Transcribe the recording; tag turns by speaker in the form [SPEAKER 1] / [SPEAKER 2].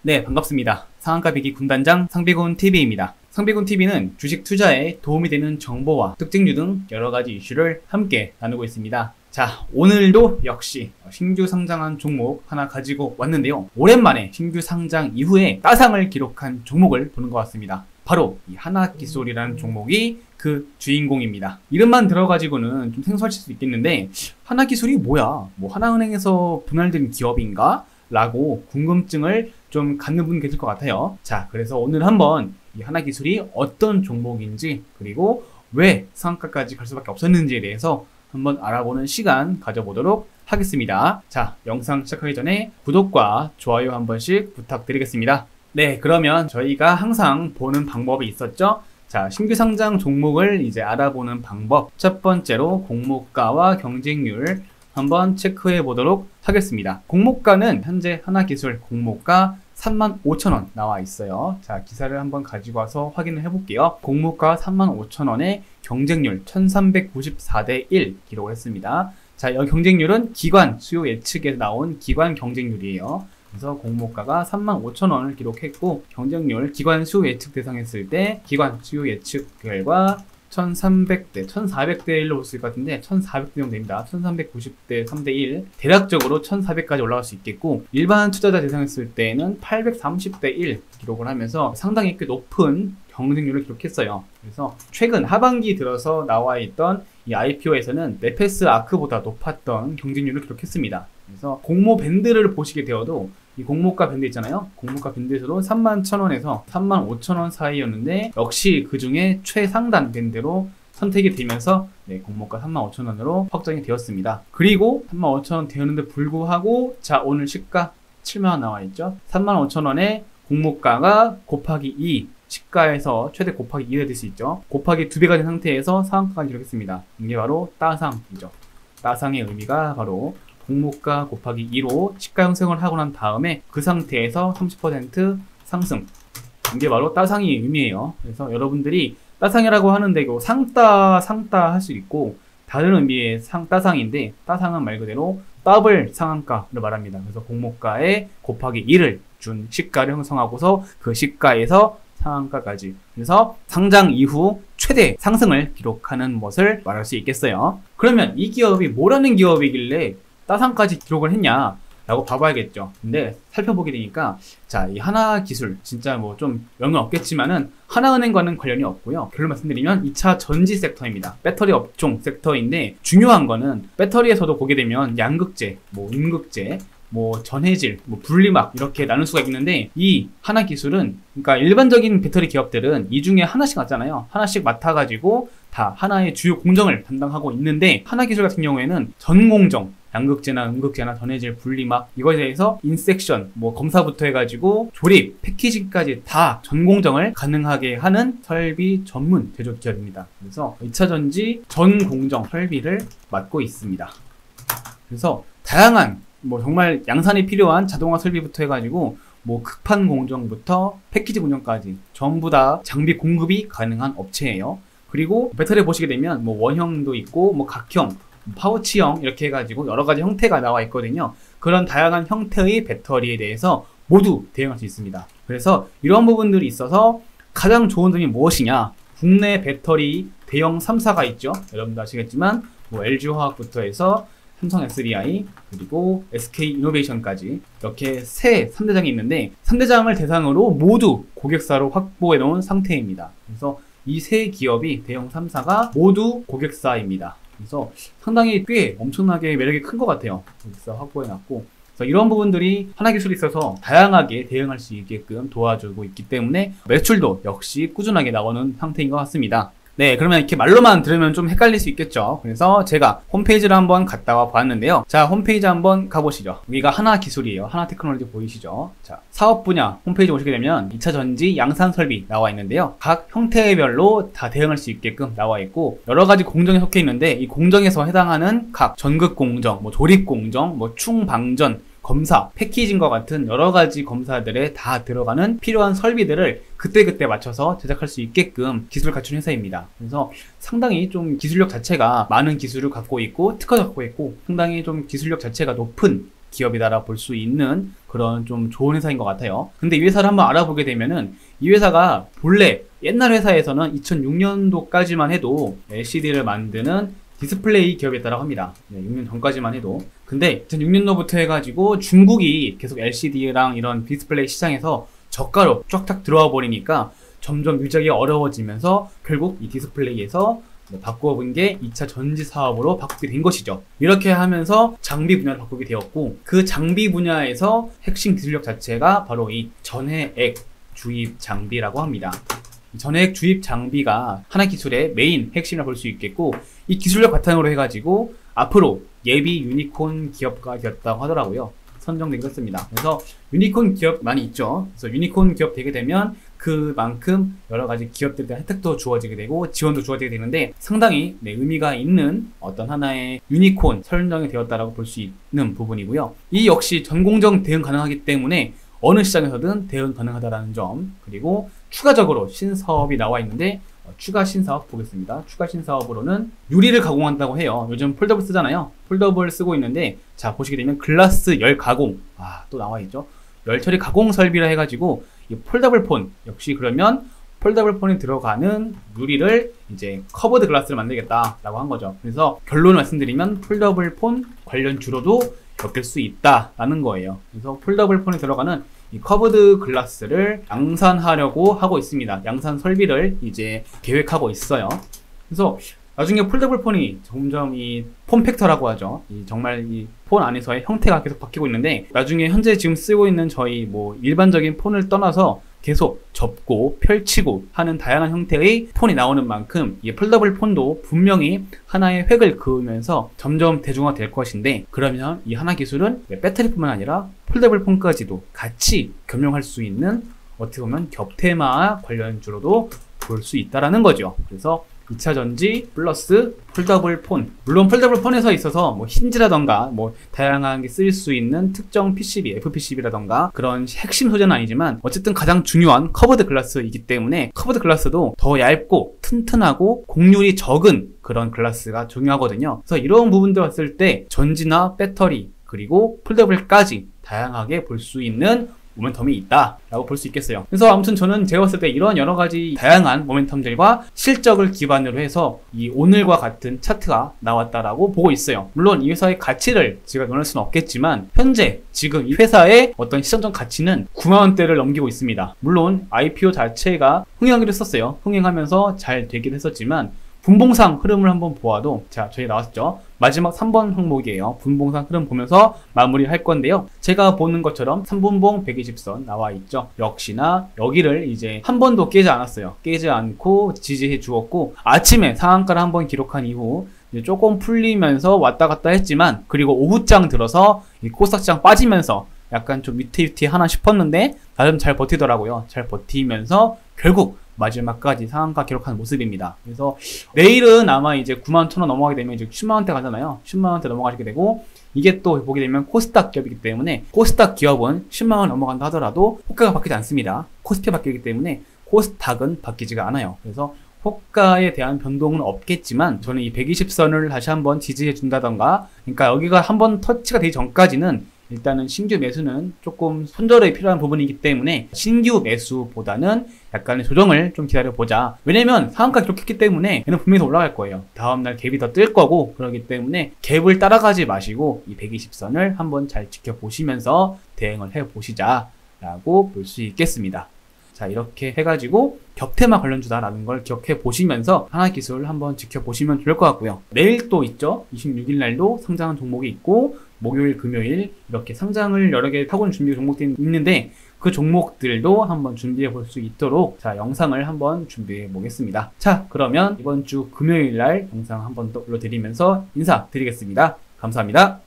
[SPEAKER 1] 네, 반갑습니다. 상한가 비기 군단장 상비군TV입니다. 상비군TV는 주식 투자에 도움이 되는 정보와 특징주 등 여러가지 이슈를 함께 나누고 있습니다. 자, 오늘도 역시 신규 상장한 종목 하나 가지고 왔는데요. 오랜만에 신규 상장 이후에 따상을 기록한 종목을 보는 것 같습니다. 바로 이 하나기술이라는 종목이 그 주인공입니다. 이름만 들어가지고는 좀 생소하실 수 있겠는데 하나기술이 뭐야? 뭐 하나은행에서 분할된 기업인가? 라고 궁금증을 좀 갖는 분 계실 것 같아요. 자, 그래서 오늘 한번 이 하나기술이 어떤 종목인지 그리고 왜 상한가까지 갈 수밖에 없었는지에 대해서 한번 알아보는 시간 가져보도록 하겠습니다. 자, 영상 시작하기 전에 구독과 좋아요 한 번씩 부탁드리겠습니다. 네, 그러면 저희가 항상 보는 방법이 있었죠? 자, 신규 상장 종목을 이제 알아보는 방법. 첫 번째로 공모가와 경쟁률 한번 체크해 보도록 하겠습니다. 공모가는 현재 하나기술 공모가 35,000원 나와 있어요. 자, 기사를 한번 가지고 와서 확인을 해볼게요. 공모가 35,000원에 경쟁률 1394대 1 기록을 했습니다. 자, 여기 경쟁률은 기관 수요 예측에서 나온 기관 경쟁률이에요. 그래서 공모가가 35,000원을 기록했고 경쟁률 기관 수요 예측 대상했을 때 기관 수요 예측 결과 1300대, 1400대 1로 볼 수 있을 것 같은데 1400대 정도 됩니다. 1390대 3대 1 대략적으로 1400까지 올라갈 수 있겠고 일반 투자자 대상했을 때는 830대 1 기록을 하면서 상당히 꽤 높은 경쟁률을 기록했어요. 그래서 최근 하반기 들어서 나와 있던 이 IPO에서는 네페스 아크보다 높았던 경쟁률을 기록했습니다. 그래서 공모 밴드를 보시게 되어도 이 공모가 밴드 있잖아요. 공모가 밴드에서도 31,000원에서 35,000원 사이였는데 역시 그 중에 최상단 밴드로 선택이 되면서 네, 공모가 35,000원으로 확정이 되었습니다. 그리고 35,000원 되었는데 불구하고 자, 오늘 시가 7만원 나와 있죠. 35,000원에 공모가가 곱하기 2 시가에서 최대 곱하기 2가 될 수 있죠. 곱하기 2배가 된 상태에서 상한가를 기록했습니다. 이게 바로 따상이죠. 따상의 의미가 바로 공모가 곱하기 2로 시가 형성을 하고 난 다음에 그 상태에서 30% 상승. 이게 바로 따상의 의미예요. 그래서 여러분들이 따상이라고 하는데 이거 상따 할 수 있고 다른 의미의 따상인데 따상은 말 그대로 더블 상한가를 말합니다. 그래서 공모가에 곱하기 2를 준 시가를 형성하고서 그 시가에서 상한가까지. 그래서 상장 이후 최대 상승을 기록하는 것을 말할 수 있겠어요. 그러면 이 기업이 뭐라는 기업이길래 따상까지 기록을 했냐 라고 봐봐야겠죠. 근데 살펴보게 되니까 자, 이 하나기술 진짜 뭐 좀 영향 없겠지만은 하나은행과는 관련이 없고요. 결론 말씀드리면 2차 전지 섹터입니다. 배터리 업종 섹터인데 중요한 거는 배터리에서도 보게 되면 양극재, 뭐 음극재, 뭐 전해질, 뭐 분리막 이렇게 나눌 수가 있는데 이 하나기술은 그러니까 일반적인 배터리 기업들은 이 중에 하나씩 맞잖아요. 하나씩 맡아가지고 다 하나의 주요 공정을 담당하고 있는데 하나기술 같은 경우에는 전 공정 양극재나 음극재나 전해질 분리막 이거에 대해서 인섹션 뭐 검사부터 해가지고 조립 패키징까지 다 전 공정을 가능하게 하는 설비 전문 제조 기업입니다. 그래서 2차 전지 전 공정 설비를 맡고 있습니다. 그래서 다양한 뭐 정말 양산이 필요한 자동화 설비부터 해가지고 뭐 극판 공정부터 패키지 공정까지 전부 다 장비 공급이 가능한 업체예요. 그리고 배터리 보시게 되면 뭐 원형도 있고 뭐 각형, 파우치형 이렇게 해가지고 여러 가지 형태가 나와 있거든요. 그런 다양한 형태의 배터리에 대해서 모두 대응할 수 있습니다. 그래서 이런 부분들이 있어서 가장 좋은 점이 무엇이냐? 국내 배터리 대형 3사가 있죠. 여러분도 아시겠지만 뭐 LG화학부터 해서 삼성 SDI 그리고 SK이노베이션까지 이렇게 세 3대장이 있는데 3대장을 대상으로 모두 고객사로 확보해 놓은 상태입니다. 그래서 이 세 기업이 대형 3사가 모두 고객사입니다. 그래서 상당히 꽤 엄청나게 매력이 큰 것 같아요. 고객사 확보해 놨고 그래서 이런 부분들이 하나기술이 있어서 다양하게 대응할 수 있게끔 도와주고 있기 때문에 매출도 역시 꾸준하게 나오는 상태인 것 같습니다. 네, 그러면 이렇게 말로만 들으면 좀 헷갈릴 수 있겠죠. 그래서 제가 홈페이지를 한번 갔다 와 봤는데요. 자, 홈페이지 한번 가보시죠. 여기가 하나기술이에요. 하나테크놀로지 보이시죠? 자, 사업 분야 홈페이지 오시게 되면 2차 전지 양산 설비 나와 있는데요. 각 형태별로 다 대응할 수 있게끔 나와 있고 여러 가지 공정에 속해 있는데 이 공정에서 해당하는 각 전극 공정, 뭐 조립 공정, 뭐 충방전 검사, 패키징과 같은 여러 가지 검사들에 다 들어가는 필요한 설비들을 그때그때 맞춰서 제작할 수 있게끔 기술을 갖춘 회사입니다. 그래서 상당히 좀 기술력 자체가 많은 기술을 갖고 있고 특허도 갖고 있고 상당히 좀 기술력 자체가 높은 기업이다라 볼 수 있는 그런 좀 좋은 회사인 것 같아요. 근데 이 회사를 한번 알아보게 되면은 이 회사가 본래 옛날 회사에서는 2006년도까지만 해도 LCD를 만드는 디스플레이 기업이었다고 합니다. 6년 전까지만 해도. 근데 2006년도부터 해가지고 중국이 계속 LCD랑 이런 디스플레이 시장에서 저가로 쫙쫙 들어와 버리니까 점점 유지하기 어려워지면서 결국 이 디스플레이에서 바꿔본 게 2차 전지 사업으로 바꾸게 된 것이죠. 이렇게 하면서 장비 분야를 바꾸게 되었고, 그 장비 분야에서 핵심 기술력 자체가 바로 이 전해액 주입 장비라고 합니다. 전해액 주입 장비가 하나 기술의 메인 핵심이라 볼 수 있겠고, 이 기술력 바탕으로 해가지고 앞으로 예비 유니콘 기업가 되었다고 하더라고요. 선정되게 됐습니다. 그래서 유니콘 기업 많이 있죠. 그래서 유니콘 기업 되게 되면 그만큼 여러 가지 기업들에 대한 혜택도 주어지게 되고 지원도 주어지게 되는데 상당히 의미가 있는 어떤 하나의 유니콘 선정이 되었다라고 볼 수 있는 부분이고요. 이 역시 전공정 대응 가능하기 때문에 어느 시장에서든 대응 가능하다라는 점, 그리고 추가적으로 신사업이 나와 있는데 추가 신사업 보겠습니다. 추가 신사업으로는 유리를 가공한다고 해요. 요즘 폴더블 쓰잖아요. 폴더블 쓰고 있는데 자 보시게 되면 글라스 열 가공 또 나와 있죠. 열 처리 가공 설비라 해가지고 이 폴더블 폰 역시 그러면 폴더블 폰에 들어가는 유리를 이제 커버드 글라스를 만들겠다라고 한 거죠. 그래서 결론을 말씀드리면 폴더블 폰 관련 주로도 엮일 수 있다라는 거예요. 그래서 폴더블 폰에 들어가는 이 커브드 글라스를 양산하려고 하고 있습니다. 양산 설비를 이제 계획하고 있어요. 그래서 나중에 폴더블 폰이 점점 이 폼팩터라고 하죠. 정말 이 폰 안에서의 형태가 계속 바뀌고 있는데 나중에 현재 지금 쓰고 있는 저희 뭐 일반적인 폰을 떠나서 계속 접고 펼치고 하는 다양한 형태의 폰이 나오는 만큼 이 폴더블 폰도 분명히 하나의 획을 그으면서 점점 대중화 될 것인데, 그러면 이 하나 기술은 배터리뿐만 아니라 폴더블 폰까지도 같이 겸용할 수 있는 어떻게 보면 겹테마 관련주로도 볼 수 있다라는 거죠. 그래서 2차 전지 플러스 폴더블 폰. 물론 폴더블 폰에서 있어서 뭐 힌지라던가 뭐 다양하게 쓰일 수 있는 특정 PCB, FPCB라던가 그런 핵심 소재는 아니지만 어쨌든 가장 중요한 커버드 글라스이기 때문에 커버드 글라스도 더 얇고 튼튼하고 곡률이 적은 그런 글라스가 중요하거든요. 그래서 이런 부분들 봤을 때 전지나 배터리 그리고 폴더블까지 다양하게 볼 수 있는 모멘텀이 있다라고 볼 수 있겠어요. 그래서 아무튼 저는 제가 봤을 때 이런 여러 가지 다양한 모멘텀들과 실적을 기반으로 해서 이 오늘과 같은 차트가 나왔다라고 보고 있어요. 물론 이 회사의 가치를 제가 논할 수는 없겠지만 현재 지금 이 회사의 어떤 시장적 가치는 9만원대를 넘기고 있습니다. 물론 IPO 자체가 흥행하기로 했었어요. 흥행하면서 잘 되긴 했었지만 분봉상 흐름을 한번 보아도, 자, 저희 나왔죠. 마지막 3번 항목이에요. 분봉상 흐름 보면서 마무리할 건데요. 제가 보는 것처럼 3분봉 120선 나와 있죠. 역시나 여기를 이제 한 번도 깨지 않았어요. 깨지 않고 지지해 주었고, 아침에 상한가를 한번 기록한 이후 이제 조금 풀리면서 왔다 갔다 했지만, 그리고 오후장 들어서 이 코스닥장 빠지면서 약간 좀 위태위태 하나 싶었는데 나름 잘 버티더라고요. 잘 버티면서 결국 마지막까지 상한가 기록한 모습입니다. 그래서 내일은 아마 이제 91,000원 넘어가게 되면 이제 10만원대 가잖아요. 10만원대 넘어가게 되고, 이게 또 보게 되면 코스닥 기업이기 때문에 코스닥 기업은 10만원 넘어간다 하더라도 호가가 바뀌지 않습니다. 코스피 바뀌기 때문에 코스닥은 바뀌지가 않아요. 그래서 호가에 대한 변동은 없겠지만 저는 이 120선을 다시 한번 지지해 준다던가, 그러니까 여기가 한번 터치가 되기 전까지는 일단은 신규 매수는 조금 손절이 필요한 부분이기 때문에 신규 매수보다는 약간의 조정을 좀 기다려보자. 왜냐면 상한가 기록했기 때문에 얘는 분명히 더 올라갈 거예요. 다음날 갭이 더 뜰 거고, 그렇기 때문에 갭을 따라가지 마시고 이 120선을 한번 잘 지켜보시면서 대응을 해보시자 라고 볼 수 있겠습니다. 자, 이렇게 해가지고 격테마 관련주다라는 걸 기억해 보시면서 하나기술 한번 지켜보시면 좋을 것 같고요. 내일 또 있죠. 26일 날도 상장한 종목이 있고, 목요일, 금요일 이렇게 상장을 여러 개 하고 있는 준비 종목들이 있는데 그 종목들도 한번 준비해 볼 수 있도록 자, 영상을 한번 준비해 보겠습니다. 자, 그러면 이번 주 금요일 날 영상 한번 더 올려드리면서 인사드리겠습니다. 감사합니다.